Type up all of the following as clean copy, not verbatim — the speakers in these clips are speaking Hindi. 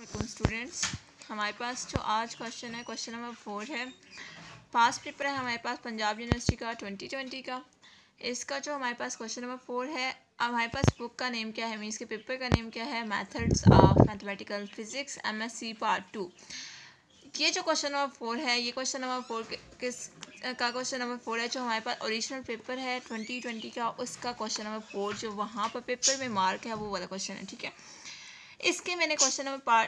अस्सलाम स्टूडेंट्स, हमारे पास जो आज क्वेश्चन है क्वेश्चन नंबर 4 है। पास्ट पेपर है हमारे पास पंजाब यूनिवर्सिटी का 2020 का। इसका जो हमारे पास क्वेश्चन नंबर 4 है, हमारे पास बुक का नेम क्या है, मीन्स के पेपर का नेम क्या है, methods of mathematical physics MSc part 2। ये जो क्वेश्चन नंबर 4 है, ये क्वेश्चन नंबर 4 किस का क्वेश्चन नंबर 4 है जो हमारे पास ओरिजिनल पेपर है 2020 का, उसका क्वेश्चन नंबर 4 जो वहाँ पर पेपर में मार्क है वो वाला क्वेश्चन है। ठीक है, इसके मैंने क्वेश्चन नंबर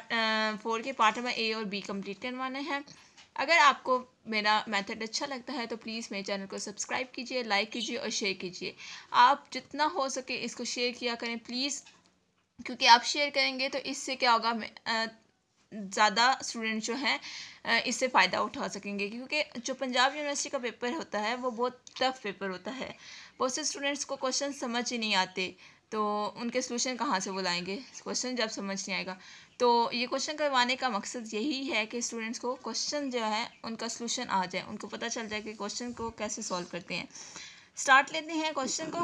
4 के पार्ट नंबर A और B कंप्लीट करवाने हैं। अगर आपको मेरा मेथड अच्छा लगता है तो प्लीज़ मेरे चैनल को सब्सक्राइब कीजिए, लाइक कीजिए और शेयर कीजिए। आप जितना हो सके इसको शेयर किया करें प्लीज़, क्योंकि आप शेयर करेंगे तो इससे क्या होगा, ज़्यादा स्टूडेंट जो हैं इससे फ़ायदा उठा सकेंगे। क्योंकि जो पंजाब यूनिवर्सिटी का पेपर होता है वो बहुत टफ पेपर होता है। बहुत से स्टूडेंट्स को क्वेश्चन समझ ही नहीं आते, तो उनके सलूशन कहाँ से वो लाएंगे क्वेश्चन जब समझ नहीं आएगा। तो ये क्वेश्चन करवाने का मकसद यही है कि स्टूडेंट्स को क्वेश्चन जो है उनका सलूशन आ जाए, उनको पता चल जाए कि क्वेश्चन को कैसे सॉल्व करते हैं। स्टार्ट लेते हैं क्वेश्चन को।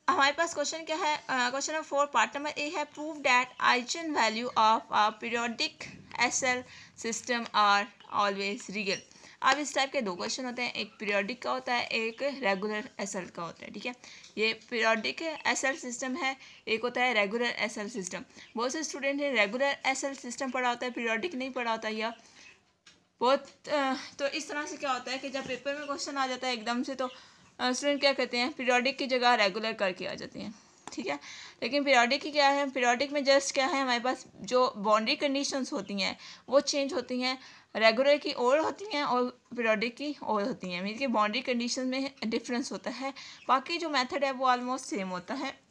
हमारे पास क्वेश्चन क्या है, question number 4 part number A है, prove that eigen value of a periodic SL system are always real. अब इस टाइप के दो क्वेश्चन होते हैं, एक पीरियोडिक का होता है, एक रेगुलर SL का होता है। ठीक है, ये पीरियोडिक SL सिस्टम है, एक होता है रेगुलर SL सिस्टम। बहुत से स्टूडेंट ने रेगुलर SL सिस्टम पढ़ा होता है, पीरियोडिक नहीं पढ़ा होता, या बहुत तो इस तरह से क्या होता है कि जब पेपर में क्वेश्चन आ जाता है एकदम से तो स्टूडेंट क्या करते हैं, पीरियोडिक की जगह रेगुलर करके आ जाते हैं। ठीक है, लेकिन पीरियोडिक की क्या है, पीरियोडिक में जस्ट क्या है, हमारे पास जो बाउंड्री कंडीशंस होती हैं वो चेंज होती हैं, रेगुलर की और होती हैं और पीरियोडिक की और होती हैं। मीन कि बाउंड्री कंडीशन में डिफरेंस होता है, बाकी जो मेथड है वो ऑलमोस्ट सेम होता है।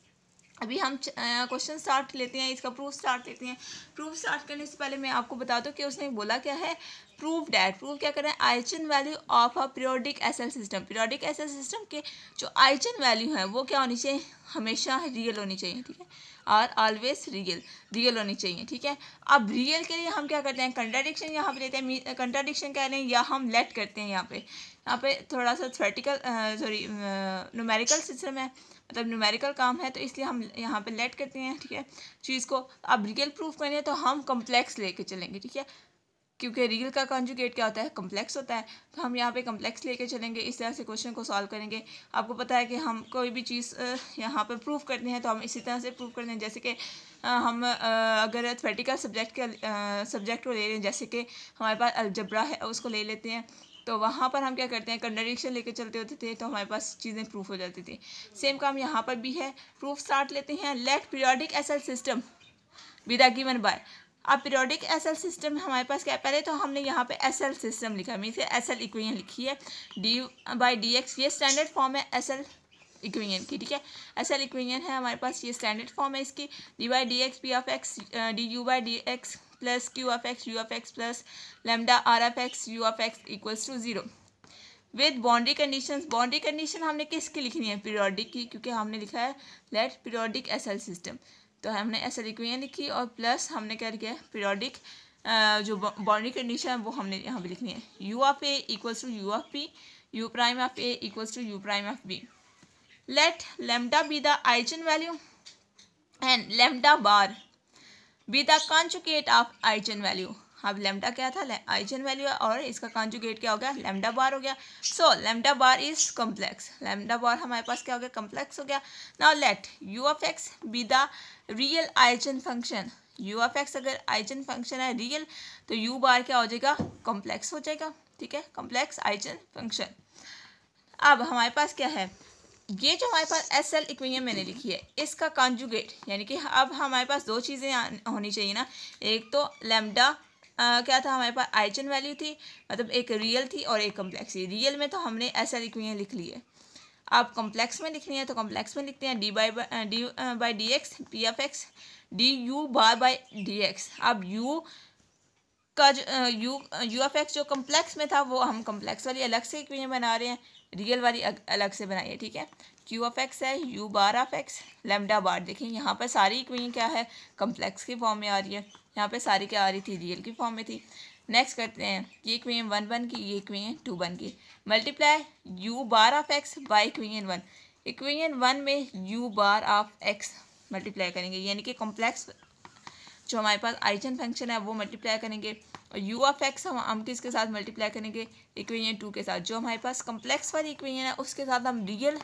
अभी हम क्वेश्चन स्टार्ट लेते हैं, इसका प्रूफ स्टार्ट लेते हैं। प्रूफ स्टार्ट करने से पहले मैं आपको बता दूं कि उसने बोला क्या है, प्रूव डैट, प्रूव क्या कर रहा है, eigen value of a periodic SL system. Periodic SL system के जो आइगन वैल्यू है वो क्या होनी चाहिए, हमेशा रियल होनी चाहिए। ठीक है, और ऑलवेज रियल होनी चाहिए। ठीक है, अब रियल के लिए हम क्या करते हैं, कंट्राडिक्शन यहाँ पे लेते हैं। कंट्राडिक्शन कह रहे हैं या हम लेट करते हैं, यहाँ पे थोड़ा सा थ्योरेटिकल न्यूमेरिकल सिस्टम है, मतलब न्यूमेरिकल काम है, तो इसलिए हम यहाँ पे लेट करते हैं। ठीक है, चीज़ को अब रियल प्रूफ करनी है तो हम कम्प्लेक्स लेके चलेंगे। ठीक है, क्योंकि रियल का कॉन्जुगेट क्या होता है, कम्प्लेक्स होता है, तो हम यहाँ पे कम्प्लेक्स लेके चलेंगे। इस तरह से क्वेश्चन को सॉल्व करेंगे। आपको पता है कि हम कोई भी चीज़ यहाँ पर प्रूफ करते हैं तो हम इसी तरह से प्रूफ करते हैं, जैसे कि हम अगर थ्योरेटिकल सब्जेक्ट को ले लें, जैसे कि हमारे पास अलजब्रा है उसको ले लेते हैं, तो वहाँ पर हम क्या करते हैं, कंट्राडिक्शन लेके चलते होते थे तो हमारे पास चीज़ें प्रूफ हो जाती थी। सेम काम यहाँ पर भी है। प्रूफ स्टार्ट लेते हैं, let periodic SL system be the given by. अब पीरियोडिक SL सिस्टम हमारे पास क्या है, पहले तो हमने यहाँ पे SL सिस्टम लिखा है, मीन से SL इक्वेशन लिखी है, dy/dx, ये स्टैंडर्ड फॉर्म है SL इक्वेशन की। ठीक है, SL इक्वेशन है हमारे पास, ये स्टैंडर्ड फॉर्म है इसकी, dy/dx p(x) du/dx plus q(x) u(x) plus lambda r(x) u(x) equals to 0 with boundary conditions. Boundary condition हमने किसकी लिखनी है, पीरियोडिक की, क्योंकि हमने लिखा है लेट पीरियोडिक SL सिस्टम, तो हमने SL इक्वेशन लिखी और प्लस हमने क्या किया, पीरियोडिक जो बाउंड्री कंडीशन है वो हमने यहाँ पे लिखनी है, u(a) equals to u(p), u'(a) equals to u'(b). Let lambda be the eigen value and lambda bar be the conjugate of eigen value. अब लैम्डा क्या था, आइगन वैल्यू है, और इसका कॉन्जुगेट क्या हो गया, लैम्डा बार हो गया। So lambda bar is complex, lambda bar हमारे पास क्या हो गया, कम्प्लेक्स हो गया। Now let u(x) be the real eigen function. u(x) अगर आइगन फंक्शन है रियल तो u बार क्या हो जाएगा, कम्प्लेक्स हो जाएगा। ठीक है, कम्प्लेक्स आइगन फंक्शन। अब हमारे पास क्या है, ये जो हमारे पास SL इक्वेशन मैंने लिखी है इसका कॉन्जुगेट, यानी कि अब हमारे पास दो चीज़ें होनी चाहिए ना, एक तो लैम्डा क्या था हमारे पास, आइगन वैल्यू थी, मतलब एक रियल थी और एक कम्प्लेक्स थी। रियल में तो हमने SL इक्वेशन लिख ली है, अब कम्प्लेक्स में लिखनी है तो कम्प्लेक्स में लिखते हैं, d/dx p(x) du/dx। अब u का जो u(x) जो कम्प्लेक्स में था वो हम कम्प्लेक्स वाली अलग से इक्वेशन बना रहे हैं, रियल वाली अलग से बनाइए। ठीक है, q(x) है u(x) लैम्डा बार, देखिए यहाँ पर सारी इक्वेशन क्या है, कम्प्लेक्स की फॉर्म में आ रही है, यहाँ पे सारी क्या आ रही थी, रियल की फॉर्म में थी। नेक्स्ट करते हैं, ये इक्वेशन 1 बन की, ये इक्वेशन 2 बन की, multiply u(x) by equation 1। Equation 1 में u(x) मल्टीप्लाई करेंगे, यानी कि कम्प्लेक्स जो हमारे पास आइजन फंक्शन है वो मल्टीप्लाई करेंगे, और यू ऑफ एक्स हम किसके साथ मल्टीप्लाई करेंगे, इक्वेशन 2 के साथ। जो हमारे पास कम्प्लेक्स वाली इक्वेशन है उसके साथ हम रियल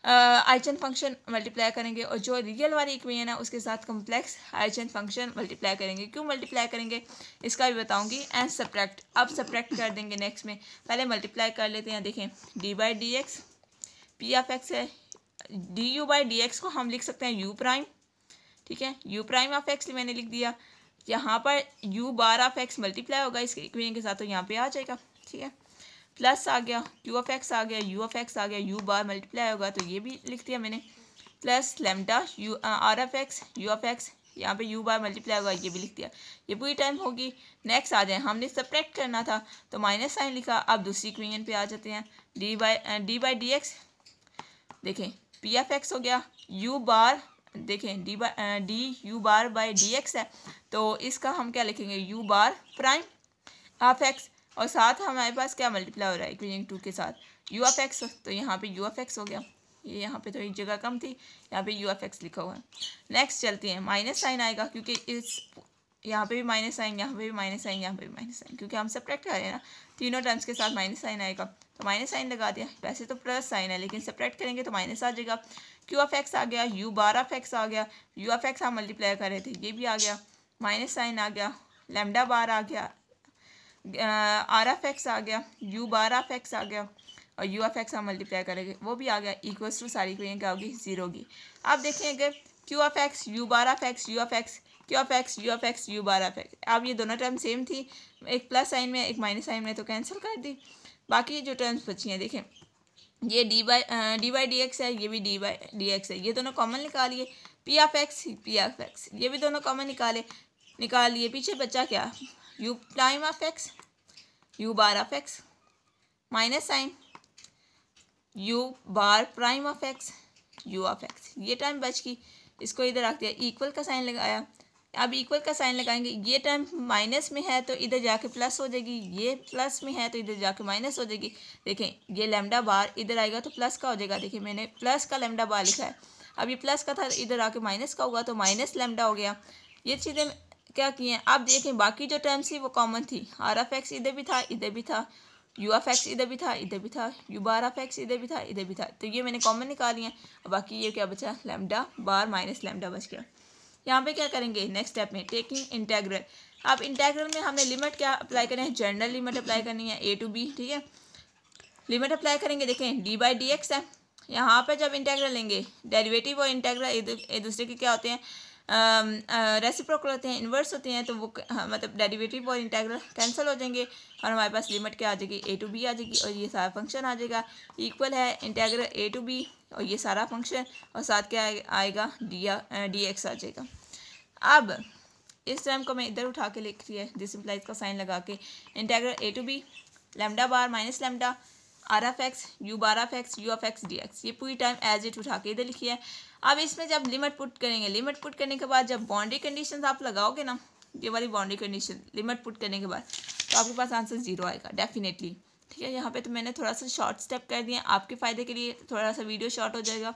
आइजन फंक्शन मल्टीप्लाई करेंगे, और जो रियल वाली इक्वेशन है उसके साथ कम्प्लेक्स आइजन फंक्शन मल्टीप्लाई करेंगे। क्यों मल्टीप्लाई करेंगे इसका भी बताऊंगी। एंड सब्ट्रैक्ट, अब सब्ट्रैक्ट कर देंगे नेक्स्ट में, पहले मल्टीप्लाई कर लेते हैं। देखें D by D x P of x है, D U by D X को हम लिख सकते हैं यू प्राइम, ठीक है, यू प्राइम ऑफ एक्स मैंने लिख दिया। यहाँ पर you bar of x multiply होगा इसके इक्वेशन के साथ, तो यहाँ पे आ जाएगा, ठीक है, प्लस आ गया, क्यू ऑफ एक्स आ गया, यू ऑफ एक्स आ गया, यू बार मल्टीप्लाई होगा तो ये भी लिख दिया मैंने, plus lambda u r of x, u of x, यहाँ पे यू बार मल्टीप्लाई होगा ये भी लिख दिया। ये पूरी टाइम होगी। नेक्स्ट आ जाए, हमने सब्ट्रैक्ट करना था तो माइनस साइन लिखा। अब दूसरी इक्वेशन पे आ जाते हैं, डी बाई डी एक्स, देखें पी ऑफ एक्स हो गया, यू बार, देखें D you bar by D x है, तो इसका हम क्या लिखेंगे, you bar prime of x, और साथ हमारे पास क्या मल्टीप्लाई हो रहा है इक्वेशन 2 के साथ यू ऑफ एक्स, तो यहाँ पे यू ऑफ एक्स हो गया। ये यहाँ पे थोड़ी जगह कम थी, यहाँ पे यू ऑफ एक्स लिखा हुआ है। नेक्स्ट चलते हैं, माइनस साइन आएगा क्योंकि इस यहाँ पे भी माइनस साइन, यहाँ पे भी माइनस साइन, यहाँ पे भी माइनस साइन, क्योंकि हम सब्ट्रैक्ट कर रहे हैं ना, तीनों टर्म्स के साथ माइनस साइन आएगा तो माइनस साइन लगा दिया। वैसे तो प्लस साइन है लेकिन सब्ट्रैक्ट करेंगे तो माइनस आ जाएगा। क्यू ऑफ एक्स आ गया, यू बार ऑफ एक्स आ गया, यू ऑफ एक्स हम मल्टीप्लाई कर रहे थे ये भी आ गया, माइनस साइन आ गया, लेमडा बार आ गया, आर ऑफ एक्स आ गया, यू बार ऑफ एक्स आ गया, और यू ऑफ एक्स हम मल्टीप्लाई करेंगे वो भी आ गया, इक्वल्स टू सारी इक्वेशन क्या होगी, जीरो होगी। अब देखें अगर Q of x, u bar of x, u of x, Q of x, u of x, u bar of x, अब ये दोनों टर्म सेम थी, एक प्लस साइन में एक माइनस साइन में, तो कैंसिल कर दी। बाकी जो टर्म्स बची हैं देखें, ये डी बाई डी एक्स है, ये भी डी बाई डी एक्स है, ये दोनों कॉमन निकालिए, p of x, P of x, ये भी दोनों कॉमन निकाल लिए। पीछे बचा क्या, u prime of x, u bar of x, minus sign, u bar prime of x, u of x, ये टर्म बच गई, इसको इधर रख दिया, इक्वल का साइन लगाया। अब इक्वल का साइन लगाएंगे, ये टर्म माइनस में है तो इधर जाके प्लस हो जाएगी, ये प्लस में है तो इधर जाके माइनस हो जाएगी। देखें ये लेमडा बार इधर आएगा तो प्लस का हो जाएगा, देखिए मैंने प्लस का लेमडा बार लिखा है, अब ये प्लस का था इधर आके माइनस का होगा तो माइनस लेमडा हो गया। ये चीज़ें क्या की हैं। अब देखें बाकी जो टर्म्स थी वो कॉमन थी, आर ऑफ एक्स इधर भी था, इधर भी था, यू ऑफ एक्स इधर भी था, इधर भी था, यू बार ऑफ एक्स इधर भी था, इधर भी था, तो ये मैंने कॉमन निकाली हैं। और बाकी ये क्या बचा, लेमडा बार माइनस लेमडा बच गया। यहाँ पे क्या करेंगे नेक्स्ट स्टेप में, टेकिंग इंटेग्रल। अब इंटेग्रल में हमने लिमिट क्या अप्लाई करें है, जनरल लिमिट अप्लाई करनी है ए टू बी, ठीक है, लिमिट अप्लाई करेंगे। देखें डी बाई डी एक्स है, यहाँ पर जब इंटेग्रल लेंगे, डेरिवेटिव और इंटेग्रल एक दूसरे के क्या होते हैं, रेसिप्रोकल होते हैं, इन्वर्स होते हैं, तो वो मतलब डेरिवेटिव और इंटेग्रल कैंसिल हो जाएंगे और हमारे पास लिमिट क्या आ जाएगी, ए टू बी आ जाएगी, और ये सारा फंक्शन आ जाएगा। इक्वल है इंटेग्रल ए टू बी और ये सारा फंक्शन, और साथ क्या आएगा, डी एक्स आ जाएगा। अब इस टर्म को मैं इधर उठा के लिख रही है, दिस इम्प्लाइज का साइन लगा के, integral a to b lambda bar minus lambda r of x, u bar of x, u of x d x, ये पूरी टाइम एज इट उठा के इधर लिखी है। अब इसमें जब लिमिट पुट करेंगे, लिमिट पुट करने के बाद जब बाउंड्री कंडीशन आप लगाओगे ना, ये वाली बाउंड्री कंडीशन लिमिट पुट करने के बाद, तो आपके पास आंसर जीरो आएगा डेफिनेटली, ठीक है। यहाँ पे तो मैंने थोड़ा सा शॉर्ट स्टेप कर दिया आपके फ़ायदे के लिए, थोड़ा सा वीडियो शॉर्ट हो जाएगा,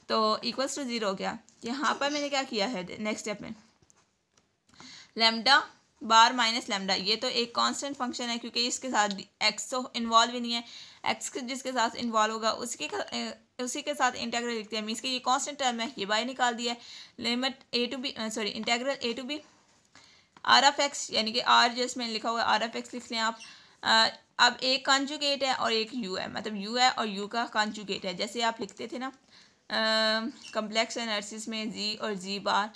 तो इक्वल्स टू जीरो हो गया। यहाँ पर मैंने क्या किया है नेक्स्ट स्टेप में, लेमडा बार माइनस लेमडा, ये तो एक कांस्टेंट फंक्शन है क्योंकि इसके साथ एक्स तो इन्वॉल्व ही नहीं है, एक्स जिसके साथ इन्वॉल्व होगा उसी के साथ इंटेग्रल लिखते हैं, मीन्स कि ये कांस्टेंट टर्म है, ये बाय निकाल दिया है। Limit a to b sorry integral a to b r of x, यानी कि आर जो इसमें लिखा हुआ है आर ऑफ एक्स लिख लें आप। अब एक कॉन्जुगेट है और एक यू है, मतलब यू है और यू का कॉन्जुगेट है, जैसे आप लिखते थे ना कम्प्लेक्स एनालिसिस में जी और जी बार,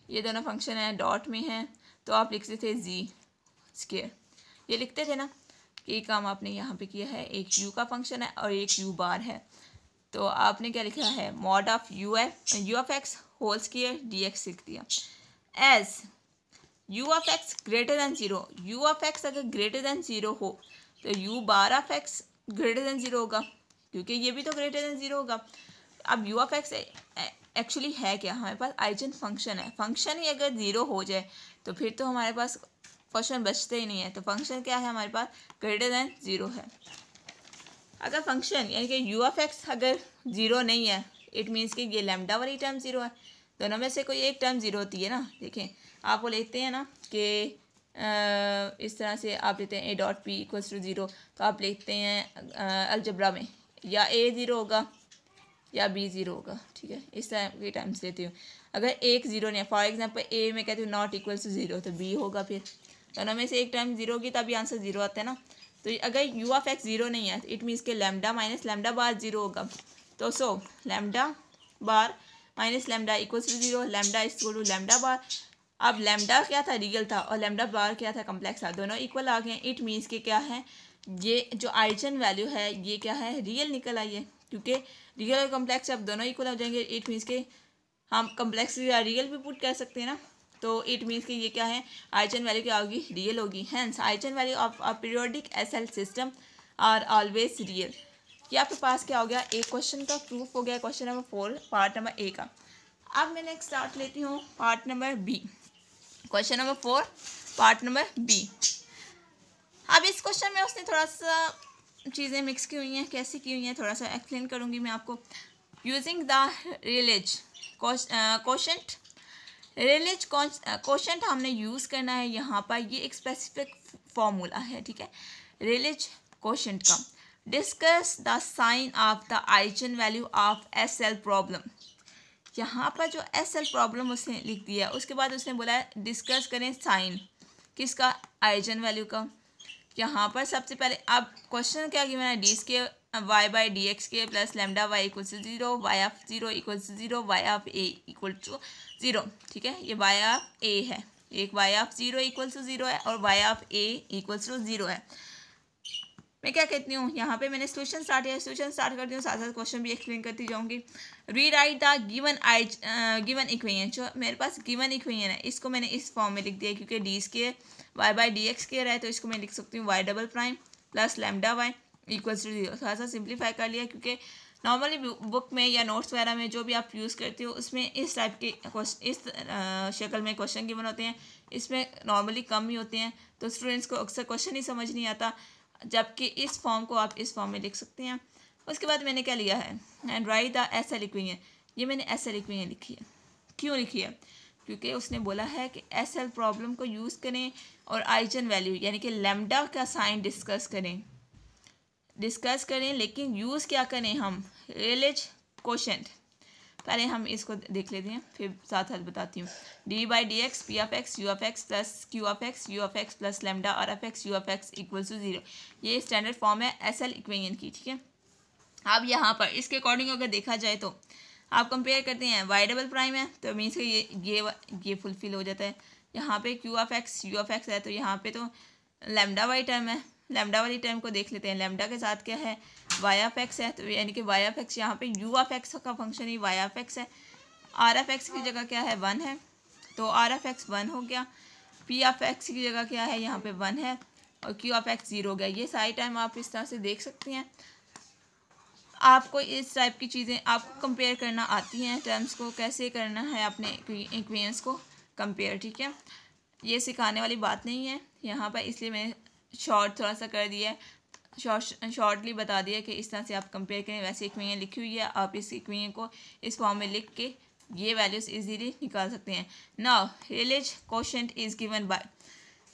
ये दोनों फंक्शन है डॉट में हैं, तो आप लिखते थे जी स्क्वायर, ये लिखते थे ना, ये काम आपने यहाँ पे किया है, एक यू का फंक्शन है और एक यू बार है, तो आपने क्या लिखा है, mod of u of x whole square d x लिख दिया। As u of x greater than zero, u of x अगर ग्रेटर दैन ज़ीरो हो तो u bar of x greater than zero होगा, क्योंकि ये भी तो ग्रेटर दैन ज़ीरो होगा। अब यू ऑफ एक्स एक्चुअली है क्या, हमारे पास आइजन फंक्शन है, फंक्शन ही अगर ज़ीरो हो जाए तो फिर तो हमारे पास क्वेश्चन बचते ही नहीं है, तो फंक्शन क्या है हमारे पास, ग्रेटर दैन ज़ीरो है। अगर फंक्शन यानी कि यू ऑफ एक्स अगर ज़ीरो नहीं है, इट मीन्स कि ये लेमडा वाली टर्म ज़ीरो है, दोनों में से कोई एक टर्म ज़ीरो होती है ना। देखें आप वो लेते हैं ना कि इस तरह से आप लेते हैं a dot p equals to 0, तो आप लेते हैं अलजबरा में या a 0 होगा या b 0 होगा, ठीक है। इस तरह के टाइम्स लेती हूँ। अगर एक 0 नहीं है, फॉर एग्जांपल a में कहती हूँ नॉट इक्वल्स टू 0, तो b होगा, फिर दोनों में से एक टाइम 0 होगी तभी आंसर 0 आता है ना। तो अगर u ऑफ x 0 नहीं है, इट मीन्स के लैम्डा माइनस लैम्डा बार 0 होगा। तो so lambda bar minus lambda equals to 0, lambda equal to lambda bar. अब लैम्डा क्या था, रियल था, और लैम्डा बार क्या था, कम्प्लेक्स था। दोनों इक्वल आ गए। इट मीन्स के क्या है, ये जो आइजन वैल्यू है ये क्या है, रियल निकल आई है, क्योंकि रियल और कम्प्लेक्स अब दोनों इक्वल हो जाएंगे। इट मीन्स के हम कम्प्लेक्स या रियल भी पुट कर सकते हैं ना। तो इट मीन्स कि ये क्या है, आइजन वैल्यू क्या होगी, रियल होगी। Hence eigen value of a periodic SL system are always real. ये आपके पास क्या हो गया, एक क्वेश्चन का प्रूफ हो गया, question number 4 part number A का। अब मैं नेक्स्ट स्टार्ट लेती हूँ part number B, question number 4 part number B. अब इस क्वेश्चन में उसने थोड़ा सा चीज़ें मिक्स की हुई हैं, कैसी की हुई हैं थोड़ा सा एक्सप्लेन करूँगी मैं आपको। Using the release quotient, release quotient हमने यूज़ करना है यहाँ पर। ये एक स्पेसिफिक फॉर्मूला है, ठीक है, रिलेज कोशेंट का। Discuss the sign of the eigen value of S L problem. यहाँ पर जो एस एल प्रॉब्लम उसने लिख दिया, उसके बाद उसने बोला है डिस्कस करें साइन किसका, आइजन वैल्यू का। यहाँ पर सबसे पहले अब क्वेश्चन क्या गिवन है, d square y by D x के plus lambda y equal to 0, y of 0 equal to 0, y of a equal to 0, ठीक है। ये वाई ऑफ ए है, एक वाई ऑफ 0 इक्वल टू 0 है और y of a equal to 0 है। मैं क्या कहती हूँ, यहाँ पे मैंने सोल्यूशन स्टार्ट किया, सोल्यूशन स्टार्ट करती हूँ, साथ साथ क्वेश्चन भी एक्सप्लेन करती जाऊँगी। रीराइट द गिवन इक्वेशन, जो मेरे पास गिवन इक्वेशन है इसको मैंने इस फॉर्म में लिख दिया, क्योंकि d square y by D x square है, तो इसको मैं लिख सकती हूँ y double prime plus lambda y equals to 0। थोड़ा सा सिंप्लीफाई कर लिया, क्योंकि नॉर्मली बुक में या नोट्स वगैरह में जो भी आप यूज़ करते हो उसमें इस टाइप के इस शक्ल में क्वेश्चन गिवन होते हैं, इसमें नॉर्मली कम ही होते हैं, तो स्टूडेंट्स को अक्सर क्वेश्चन ही समझ नहीं आता, जबकि इस फॉर्म को आप इस फॉर्म में लिख सकते हैं। उसके बाद मैंने क्या लिया है, and right the S L equation. ये मैंने एस एल इक्वेशन लिखी है, क्यों लिखी है, क्योंकि उसने बोला है कि एस एल प्रॉब्लम को यूज़ करें और आइजन वैल्यू यानी कि लैम्डा का साइन डिस्कस करें, लेकिन यूज़ क्या करें हम, रिलेज कोशेंट। पहले हम इसको देख लेते हैं, फिर साथ साथ बताती हूँ। D by D x P of x u of x plus q of x u of x plus lambda r of x u of x equal to 0। ये स्टैंडर्ड फॉर्म है एस एल इक्वेशन की, ठीक है। अब यहाँ पर इसके अकॉर्डिंग अगर देखा जाए तो आप कंपेयर करते हैं, वाई डबल प्राइम है तो मीन्स कि ये फुलफिल हो जाता है। यहाँ पे Q of x u of x है, तो यहाँ पे तो लेमडा वाई टर्म है, लेमडा वाली टर्म को देख लेते हैं। लेमडा के साथ क्या है, वाई ऑफ एक्स है, तो यानी कि वाई ऑफ एक्स यहाँ पे यू ऑफ एक्स का फंक्शन ही वाई ऑफ एक्स है। आर ऑफ एक्स की जगह क्या है, 1 है, तो आर ऑफ एक्स 1 हो गया। पी ऑफ एक्स की जगह क्या है, यहाँ पे 1 है, और क्यू ऑफ एक्स 0 हो गया। ये सारी टाइम आप इस तरह से देख सकते हैं। आपको इस टाइप की चीज़ें आपको कंपेयर करना आती हैं, टर्म्स को कैसे करना है अपने इक्वेशंस को कंपेयर, ठीक है। ये सिखाने वाली बात नहीं है यहाँ पर, इसलिए मैंने शॉर्ट थोड़ा सा कर दिया है, शॉर्टली बता दिया कि इस तरह से आप कंपेयर करें। वैसे इक्वेशन लिखी हुई है, आप इस इक्वेशन को इस फॉर्म में लिख के ये वैल्यूज इजीली निकाल सकते हैं। Now release quotient is given by,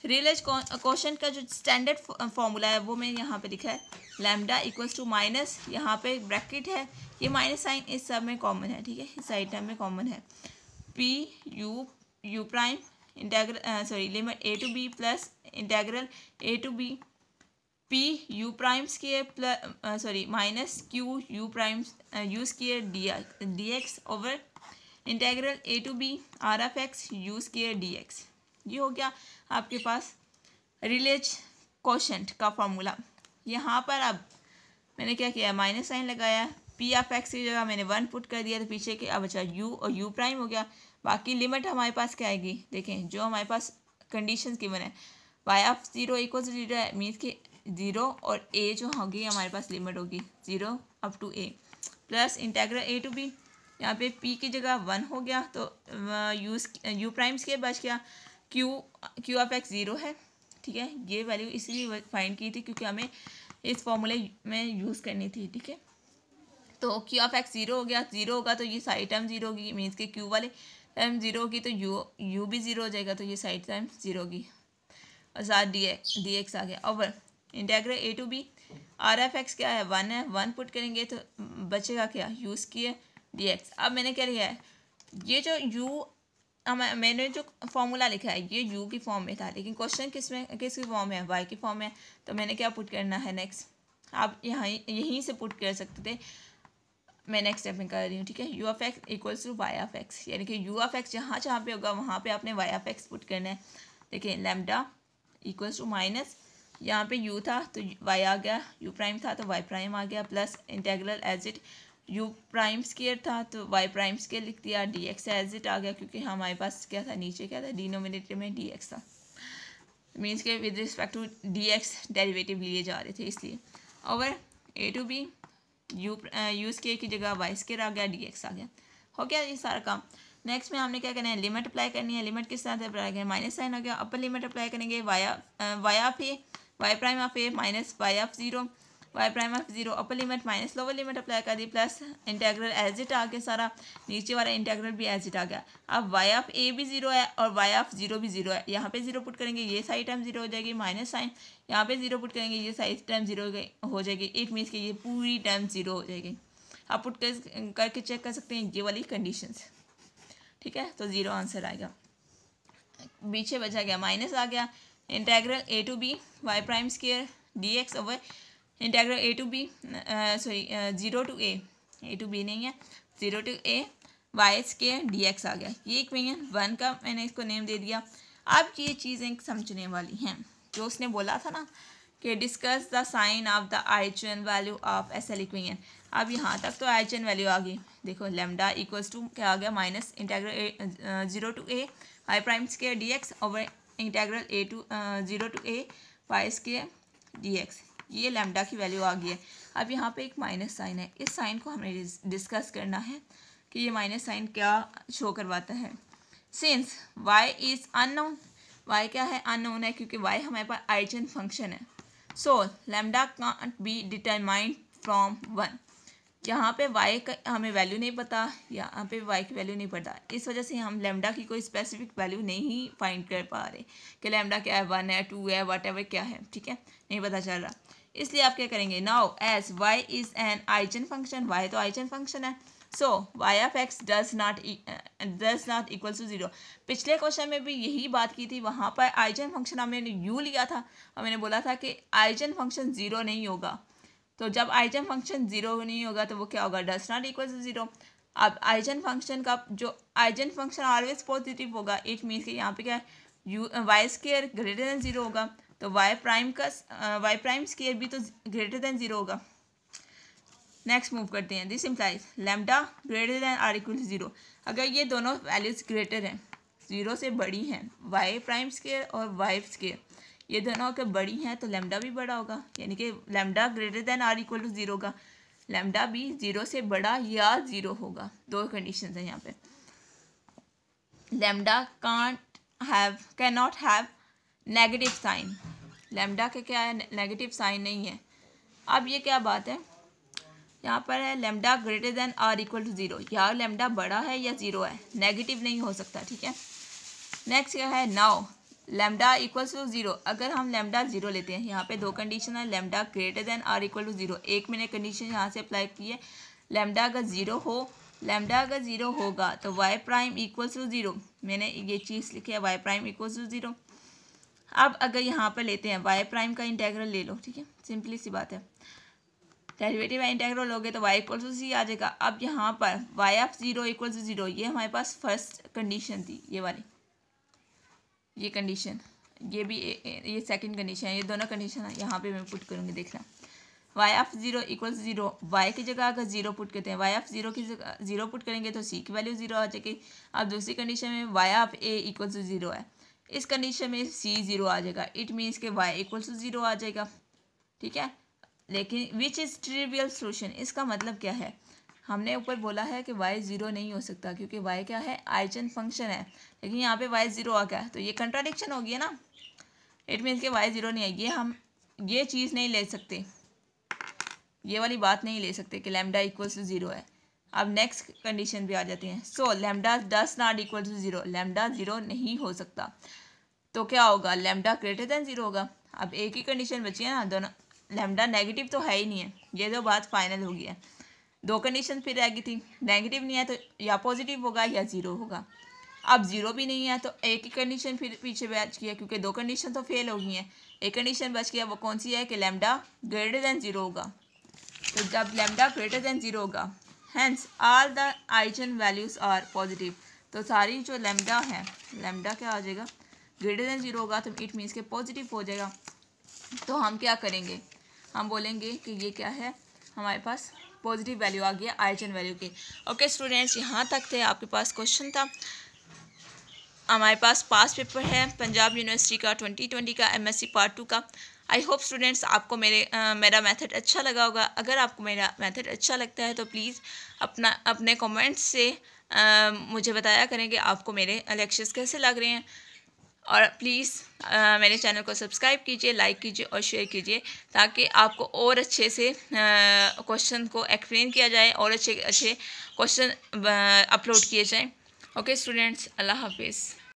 release quotient का जो स्टैंडर्ड फॉर्मूला है वो मैं यहाँ पे लिखा है, लैम्डा इक्वल्स टू माइनस, यहाँ पे ब्रैकेट है, ये माइनस साइन इस सब में कॉमन है, ठीक है, इस साइड टर्म में कॉमन है। P u prime integral limit a to b plus integral a to b p u primes के plus minus q u primes use किए d x over integral a to b r of x use किए डी एक्स। ये हो गया आपके पास रिलेज कोशेंट का फॉर्मूला। यहाँ पर अब मैंने क्या किया, माइनस साइन लगाया, पी ऑफ एक्स की जगह मैंने 1 पुट कर दिया, तो पीछे के अब अच्छा यू और यू प्राइम हो गया। बाकी लिमिट हमारे पास क्या आएगी, देखें जो हमारे पास कंडीशंस गिवन है, वाई ऑफ 0 इक्वल टू 0 है, मीन्स कि 0 और ए जो होगी हमारे पास लिमिट होगी 0 up to a, plus integral a to b, यहाँ पे पी की जगह 1 हो गया, तो यू प्राइम्स के बच गया, क्यू ऑफ एक्स 0 है, ठीक है। ये वैल्यू इसलिए फाइंड की थी क्योंकि हमें इस फॉर्मूले में यूज़ करनी थी, ठीक है। तो क्यू ऑफ एक्स 0 हो गया, 0 होगा तो ये सारी टर्म 0 होगी, मीन्स के क्यू वाले टाइम ज़ीरो होगी तो यू भी ज़ीरो हो जाएगा, तो ये साइड टाइम ज़ीरो होगी और साथ डी एक्स आ गया। Over integral a to b r of x क्या है 1 है, 1 पुट करेंगे तो बचेगा क्या यू स्क्वायर डी एक्स। अब मैंने क्या लिया है, ये जो यू मैंने जो फॉर्मूला लिखा है ये यू की फॉर्म में था, लेकिन क्वेश्चन किसकी फॉर्म में है, वाई की फॉर्म में। तो मैंने क्या पुट करना है नेक्स्ट, आप यहीं से पुट कर सकते थे, मैं नेक्स्ट स्टेप में कर रही हूँ, ठीक है। U of x equals to y of x, यानी कि यू ऑफ एक्स जहाँ जहाँ पे होगा वहाँ पे आपने वाई ऑफ एक्स पुट करना है। देखिए लैम्डा इक्वल्स टू माइनस, यहाँ पे यू था तो वाई आ गया, यू प्राइम था तो वाई प्राइम आ गया, plus integral as it u prime square था तो वाई प्राइम स्क्वायर लिख दिया, डी एक्स एज इट आ गया क्योंकि हमारे पास क्या था, नीचे क्या था, डिनोमिनेटर में डी एक्स था, मीन्स के with respect to d x derivative लिए जा रहे थे इसलिए। Over a to b u square की जगह वाई स्क्वायर आ गया, डी एक्स आ गया, हो गया ये सारा काम। नेक्स्ट में हमने क्या करना है, लिमिट अप्लाई करनी है। लिमिट किस तरह से अप्लाई करें, माइनस साइन हो गया, अपर लिमिट अप्लाई करेंगे y of a y prime of a minus y of zero y prime of zero, upper limit minus lower limit apply कर दी, प्लस इंटेग्रल एज इट आ गया सारा, नीचे वाला इंटेग्रल भी एज इट आ गया। अब वाई ऑफ ए भी ज़ीरो है और वाई ऑफ ज़ीरो भी ज़ीरो है, यहाँ पे ज़ीरो पुट करेंगे ये साइड टाइम ज़ीरो हो जाएगी, माइनस साइन यहाँ पे ज़ीरो पुट करेंगे ये साइड टाइम ज़ीरो हो जाएगी, इट मीन्स कि ये पूरी टाइम ज़ीरो हो जाएगी। आप पुट करके चेक कर सकते हैं ये वाली कंडीशंस, ठीक है। तो ज़ीरो आंसर आएगा, पीछे बचा गया माइनस आ गया, integral a to b y prime square d x over integral a to b sorry zero to a to b नहीं है, zero to a y square d x आ गया। ये इक्वेशन 1 का मैंने इसको नेम दे दिया। अब ये चीज़ें समझने वाली हैं, जो उसने बोला था ना कि discuss the sign of the eigen value of S L equation. अब यहाँ तक तो आइगन वैल्यू आ गई, देखो लेमडा इक्वल्स टू क्या आ गया, minus integral zero to a y prime square d x over integral a to zero to a y square d x, ये लेमडा की वैल्यू आ गई है। अब यहाँ पे एक माइनस साइन है, इस साइन को हमें डिस्कस करना है कि ये माइनस साइन क्या शो करवाता है। Since y is unknown, y क्या है, अननोन है क्योंकि y हमारे पास आइगन फंक्शन है। सो lambda can't be determined from 1, यहाँ पे y का हमें वैल्यू नहीं पता, यहाँ पे y की वैल्यू नहीं पता, इस वजह से हम लैम्डा की कोई स्पेसिफिक वैल्यू नहीं फाइंड कर पा रहे कि लैम्डा क्या है, 1 है 2 है वट एवर क्या है, ठीक है, नहीं पता चल रहा। इसलिए आप क्या करेंगे, now as y is an eigen function, y तो आइगन फंक्शन है, so y of x does not equal to zero. पिछले क्वेश्चन में भी यही बात की थी, वहाँ पर आइगन फंक्शन हमने यू लिया था और मैंने बोला था कि आइगन फंक्शन ज़ीरो नहीं होगा, तो जब आइगन फंक्शन ज़ीरो नहीं होगा तो वो क्या होगा, does not equal to zero. अब आइगन फंक्शन का जो आइगन फंक्शन ऑलवेज पॉजिटिव होगा, इट मीन्स कि यहाँ पे क्या है, u y square greater than zero होगा, तो वाई प्राइम स्क्वायर भी तो ग्रेटर देन ज़ीरो होगा। नेक्स्ट मूव करते हैं, this implies lambda greater than or equal to zero. अगर ये दोनों वैल्यूज़ ग्रेटर हैं, ज़ीरो से बड़ी हैं, वाई प्राइम स्क्वायर और वाई स्क्वायर ये दोनों अगर बड़ी हैं तो लैम्डा भी बड़ा होगा, यानी कि lambda greater than or equal to zero होगा, लैम्डा भी ज़ीरो से बड़ा या ज़ीरो होगा। दो कंडीशन हैं यहाँ पे। Lambda can not have negative sign, lambda के क्या है, नेगेटिव साइन नहीं है। अब ये क्या बात है, यहाँ पर है lambda greater than or equal to zero, या लैम्डा बड़ा है या ज़ीरो है, नेगेटिव नहीं हो सकता, ठीक है। नेक्स्ट क्या है, now lambda equals to zero. अगर हम लैम्डा ज़ीरो लेते हैं, यहाँ पे दो कंडीशन है, lambda greater than or equal to zero, एक मैंने कंडीशन यहाँ से अप्लाई की है, लैम्डा अगर ज़ीरो होगा तो y prime equals to zero, मैंने ये चीज़ लिखी है y prime equals to zero. अब अगर यहाँ पर लेते हैं वाई प्राइम का इंटेग्रल ले लो, ठीक है, सिंपली सी बात है, डेरिवेटिव इंटेग्रल लोगे तो y इक्वल टू सी आ जाएगा। अब यहाँ पर y of zero equal to zero, ये हमारे पास फर्स्ट कंडीशन थी, ये वाली ये कंडीशन, ये भी ये सेकंड कंडीशन है, ये दोनों कंडीशन है यहाँ पे मैं पुट करूँगी, देखना y of zero equal to zero, y की जगह अगर ज़ीरो पुट करते हैं, y ऑफ ज़ीरो की जगह ज़ीरो पुट करेंगे तो c की वैल्यू ज़ीरो आ जाएगी। अब दूसरी कंडीशन में y of a equal to zero है, इस कंडीशन में c ज़ीरो आ जाएगा, इट मीन्स के y इक्वल टू ज़ीरो आ जाएगा, ठीक है। लेकिन विच इज़ ट्रिवियल सोल्यूशन, इसका मतलब क्या है, हमने ऊपर बोला है कि y ज़ीरो नहीं हो सकता क्योंकि y क्या है, आइगन फंक्शन है, लेकिन यहाँ पे y ज़ीरो आ गया, तो ये कंट्राडिक्शन हो गया ना, इट मीन्स कि y ज़ीरो नहीं है, ये हम ये चीज़ नहीं ले सकते, ये वाली बात नहीं ले सकते कि लैम्डा इक्वल्स टू ज़ीरो है। अब नेक्स्ट कंडीशन पे आ जाते हैं। So lambda does not equal to 0, lambda 0 नहीं हो सकता, तो क्या होगा, लैम्डा ग्रेटर देन 0 होगा। अब एक ही कंडीशन बची है ना, दोनों लैम्डा नेगेटिव तो है ही नहीं है, ये तो बात फाइनल हो गई है। दो कंडीशन फिर रह गई थी, नेगेटिव नहीं है तो या पॉजिटिव होगा या 0 होगा। अब 0 भी नहीं है तो एक ही कंडीशन फिर पीछे बच गया, क्योंकि दो कंडीशन तो फेल हो गई हैं। एक कंडीशन बच गया, वो कौन सी है कि लैम्डा ग्रेटर देन 0 होगा। तो जब लैम्डा ग्रेटर देन 0 होगा, hence all the eigen values are positive, तो सारी जो लैम्डा है, लैम्डा क्या आ जाएगा, ग्रेटर देन 0 होगा, तो इट मीन्स के पॉजिटिव हो जाएगा। तो हम क्या करेंगे, हम बोलेंगे कि ये क्या है, हमारे पास पॉजिटिव वैल्यू आ गया आइगन वैल्यू की। ओके स्टूडेंट्स, यहाँ तक थे आपके पास क्वेश्चन था। हमारे पास पास पेपर है पंजाब यूनिवर्सिटी का 2020 का MSc पार्ट 2 का। आई होप स्टूडेंट्स आपको मेरा मेथड अच्छा लगा होगा। अगर आपको मेरा मेथड अच्छा लगता है तो प्लीज़ अपने कमेंट्स से मुझे बताया करें कि आपको मेरे लेक्चर्स कैसे लग रहे हैं। और प्लीज़ मेरे चैनल को सब्सक्राइब कीजिए, लाइक कीजिए और शेयर कीजिए, ताकि आपको और अच्छे से क्वेश्चन को एक्सप्लेन किया जाए और अच्छे अच्छे क्वेश्चन अपलोड किए जाएँ। ओके स्टूडेंट्स, अल्लाह हाफिज़।